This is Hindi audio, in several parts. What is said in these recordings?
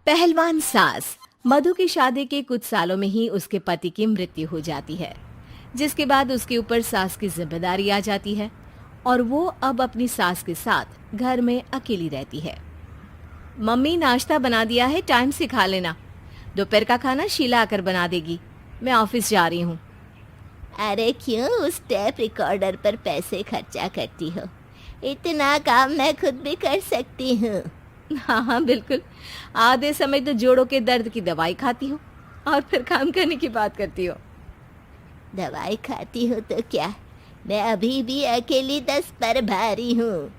पहलवान सास। मधु की शादी के कुछ सालों में ही उसके पति की मृत्यु हो जाती है, जिसके बाद उसके ऊपर सास की जिम्मेदारी आ जाती है और वो अब अपनी सास के साथ घर में अकेली रहती है। मम्मी, नाश्ता बना दिया है, टाइम से खा लेना। दोपहर का खाना शीला आकर बना देगी। मैं ऑफिस जा रही हूँ। अरे क्यों उस टेप रिकॉर्डर पर पैसे खर्चा करती हो? इतना काम मैं खुद भी कर सकती हूँ। हाँ हाँ बिल्कुल। आधे समय तो जोड़ों के दर्द की दवाई खाती हूँ और फिर काम करने की बात करती हो। दवाई खाती हो तो क्या, मैं अभी भी अकेली 10 पर भारी हूँ।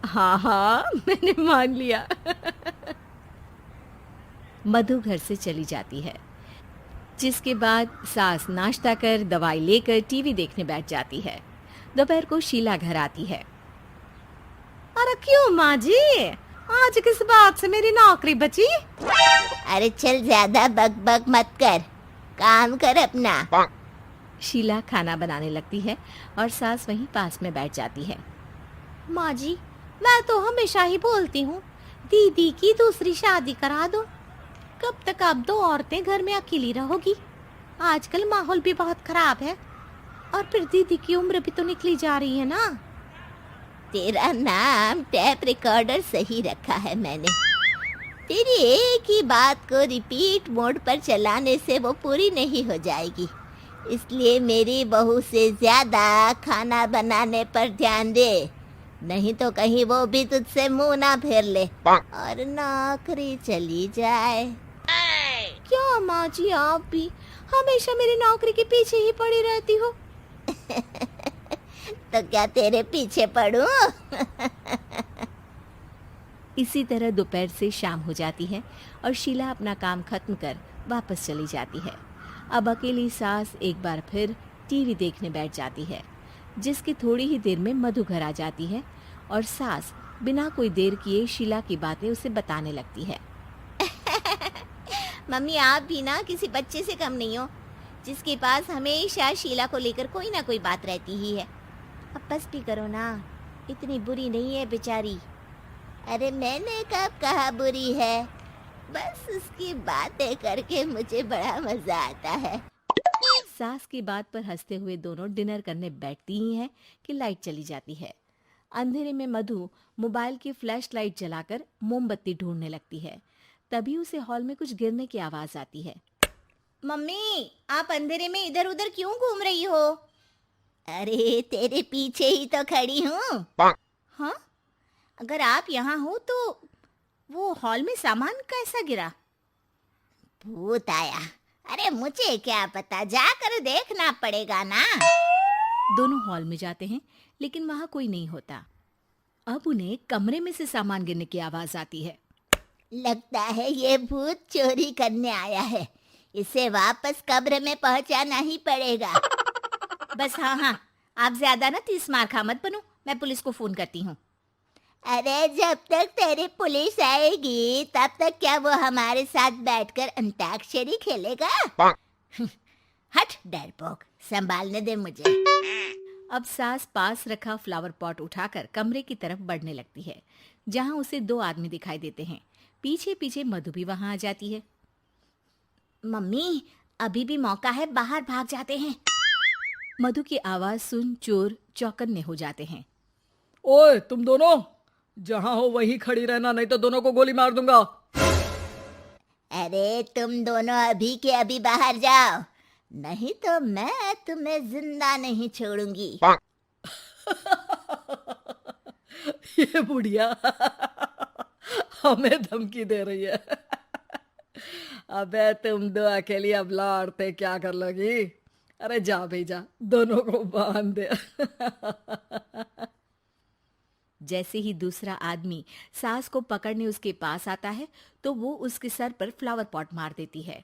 हाँ हाँ मैंने मान लिया। मधु घर से चली जाती है, जिसके बाद सास नाश्ता कर दवाई लेकर टीवी देखने बैठ जाती है। दोपहर को शीला घर आती है। अरे क्यों माँ जी, आज किस बात से मेरी नौकरी बची? अरे चल, ज्यादा बक मत कर, काम कर अपना। शीला खाना बनाने लगती है और सास वहीं पास में बैठ जाती है। माँ जी, मैं तो हमेशा ही बोलती हूँ, दीदी की दूसरी शादी करा दो। कब तक आप दो औरतें घर में अकेली रहोगी? आजकल माहौल भी बहुत खराब है और फिर दीदी की उम्र भी तो निकली जा रही है ना। तेरा नाम टेप रिकॉर्डर सही रखा है मैंने। तेरी एक ही बात को रिपीट मोड पर चलाने से वो पूरी नहीं हो जाएगी, इसलिए मेरी बहू से ज्यादा खाना बनाने पर ध्यान दे, नहीं तो कहीं वो भी तुझसे मुंह ना फेर ले और नौकरी चली जाए। क्या माँ जी, आप भी हमेशा मेरी नौकरी के पीछे ही पड़ी रहती हो? तो क्या तेरे पीछे पड़ूं? इसी तरह दोपहर से शाम हो जाती है और शीला अपना काम खत्म कर वापस चली जाती है। अब अकेली सास एक बार फिर टीवी देखने बैठ जाती है, जिसकी थोड़ी ही देर में मधु घर आ जाती है और सास बिना कोई देर किए शीला की बातें उसे बताने लगती है। मम्मी, आप भी ना किसी बच्चे से कम नहीं हो, जिसके पास हमेशा शीला को लेकर कोई ना कोई बात रहती ही है। अब बस भी करो ना, इतनी बुरी नहीं है बेचारी। अरे मैंने कब कहा बुरी है, बस उसकी बातें करके मुझे बड़ा मजा आता है। सास की बात पर हंसते हुए दोनों डिनर करने बैठती ही हैं कि लाइट चली जाती है। अंधेरे में मधु मोबाइल की फ्लैश लाइट जलाकर मोमबत्ती ढूंढने लगती है। तभी उसे हॉल में कुछ गिरने की आवाज आती है। मम्मी, आप अंधेरे में इधर उधर क्यों घूम रही हो? अरे तेरे पीछे ही तो खड़ी हूँ। हाँ, अगर आप यहाँ हो तो वो हॉल में सामान कैसा गिरा? भूत आया। अरे मुझे क्या पता, जाकर देखना पड़ेगा ना। दोनों हॉल में जाते हैं, लेकिन वहां कोई नहीं होता। अब उन्हें कमरे में से सामान गिरने की आवाज आती है। लगता है ये भूत चोरी करने आया है, इसे वापस कब्र में पहुंचाना ही पड़ेगा। बस हाँ, आप ज्यादा ना 30 मार खा मत बनो, मैं पुलिस को फोन करती हूँ। अरे जब तक तेरी पुलिस आएगी तब तक क्या वो हमारे साथ बैठकर अंताक्षरी खेलेगा? हट डरपोक, संभालने दे मुझे। अब सास पास रखा फ्लावर पॉट उठाकर कमरे की तरफ बढ़ने लगती है, जहां उसे 2 आदमी दिखाई देते हैं। पीछे पीछे मधु भी वहां आ जाती है। मम्मी, अभी भी मौका है, बाहर भाग जाते हैं। मधु की आवाज सुन चोर चौकन्ने हो जाते हैं। ओए तुम दोनों, जहां हो वहीं खड़ी रहना, नहीं तो दोनों को गोली मार दूंगा। अरे तुम दोनों अभी के अभी बाहर जाओ, नहीं तो मैं तुम्हें जिंदा नहीं छोड़ूंगी। ये बुढ़िया हमें धमकी दे रही है। अबे तुम दो अकेली अब लड़ते क्या कर लोगी? अरे जा भेजा, दोनों को बांध दे। जैसे ही दूसरा आदमी सास को पकड़ने उसके पास आता है, तो वो उसके सर पर फ्लावर पॉट मार देती है।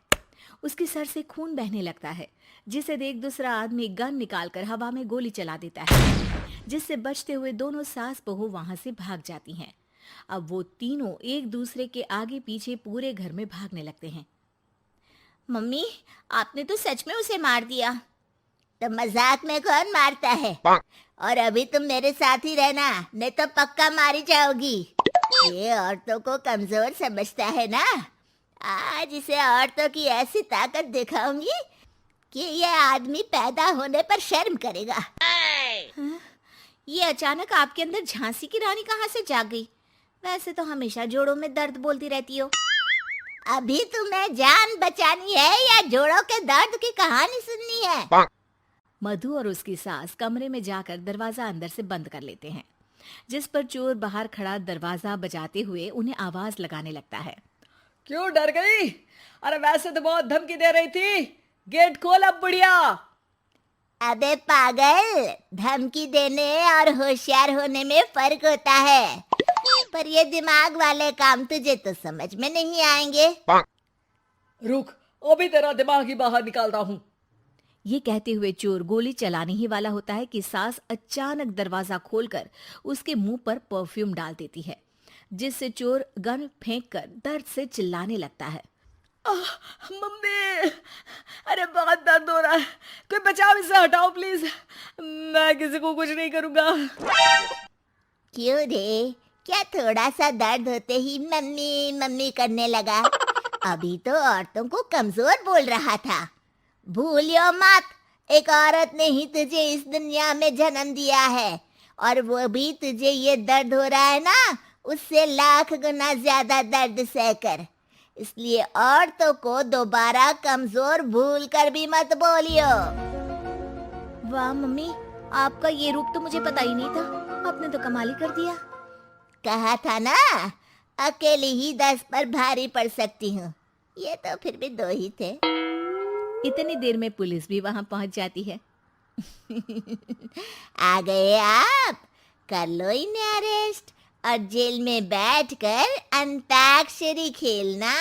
उसके सर से खून बहने लगता है, जिसे देख दूसरा आदमी गन निकालकर हवा में गोली चला देता है, जिससे बचते हुए दोनों सास बहू वहां से भाग जाती हैं। अब वो तीनों एक दूसरे के आगे पीछे पूरे घर में भागने लगते हैं। मम्मी, आपने तो सच में उसे मार दिया। तो मजाक में कौन मारता है? और अभी तुम मेरे साथ ही रहना, नहीं तो पक्का मारी जाओगी। ये औरतों को कमजोर समझता है ना। आज इसे औरतों की ऐसी ताकत दिखाऊंगी कि ये आदमी पैदा होने पर शर्म करेगा। ये अचानक आपके अंदर झांसी की रानी कहाँ से जाग गई? वैसे तो हमेशा जोड़ों में दर्द बोलती रहती हो। अभी तुम्हें जान बचानी है या जोड़ों के दर्द की कहानी सुननी है? मधु और उसकी सास कमरे में जाकर दरवाजा अंदर से बंद कर लेते हैं, जिस पर चोर बाहर खड़ा दरवाजा बजाते हुए उन्हें आवाज लगाने लगता है। क्यों डर गई? अरे वैसे तो बहुत धमकी दे रही थी। गेट खोल अब बुढ़िया। अबे पागल, धमकी देने और होशियार होने में फर्क होता है, पर ये दिमाग वाले काम तुझे तो समझ में नहीं आएंगे। रुक, अभी तेरा दिमाग ही बाहर निकालता हूँ। ये कहते हुए चोर गोली चलाने ही वाला होता है कि सास अचानक दरवाजा खोलकर उसके मुंह पर परफ्यूम डाल देती है, जिससे चोर गन फेंककर दर्द से चिल्लाने लगता है। मम्मी, अरे बहुत दर्द हो रहा है, कोई बचाओ, इसे हटाओ प्लीज। मैं किसी को कुछ नहीं करूंगा। क्यों रे, क्या थोड़ा सा दर्द होते ही मम्मी मम्मी करने लगा? अभी तो औरतों को कमजोर बोल रहा था। भूलियो मत, एक औरत ने ही तुझे इस दुनिया में जन्म दिया है, और वो भी तुझे ये दर्द हो रहा है ना, उससे लाख गुना ज्यादा दर्द सहकर। इसलिए औरतों को दोबारा कमजोर भूल कर भी मत बोलियो। वाह मम्मी, आपका ये रूप तो मुझे पता ही नहीं था। आपने तो कमाल ही कर दिया। कहा था ना, अकेली ही 10 पर भारी पड़ सकती हूँ। ये तो फिर भी 2 ही थे। इतनी देर में पुलिस भी वहां पहुंच जाती है। आ गए आप, कर लो इन्हें अरेस्ट और जेल में बैठकर अंताक्षरी खेलना।